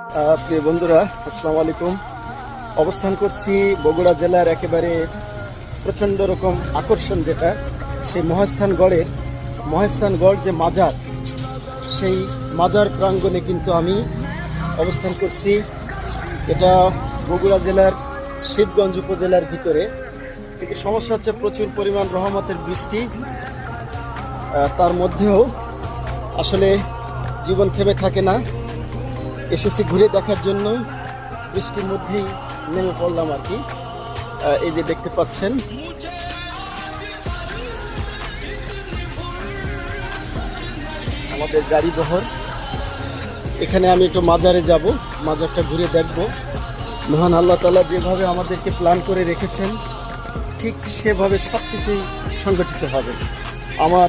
প্রিয় বন্ধুরা, আসসালামু আলাইকুম। অবস্থান করছি বগুড়া জেলার একেবারে প্রচণ্ড রকম আকর্ষণ, যেটা সেই মহাস্থানগড় যে মাজার, সেই মাজার প্রাঙ্গণে কিন্তু আমি অবস্থান করছি। এটা বগুড়া জেলার শিবগঞ্জ উপজেলার ভিতরে। কিন্তু সমস্যা হচ্ছে প্রচুর পরিমাণ রহমতের বৃষ্টি, তার মধ্যেও আসলে জীবন থেমে থাকে না। এসেছি ঘুরে দেখার জন্য, বৃষ্টির মধ্যেই নেমে পড়লাম আর কি। এই যে দেখতে পাচ্ছেন, আমাদের গাড়ি বহর। এখানে আমি একটু মাজারে যাব, মাজারটা ঘুরে দেখব। মহান আল্লাহ তাআলা যেভাবে আমাদেরকে প্ল্যান করে রেখেছেন, ঠিক সেভাবে সব কিছুই সংগঠিত হবে। আমার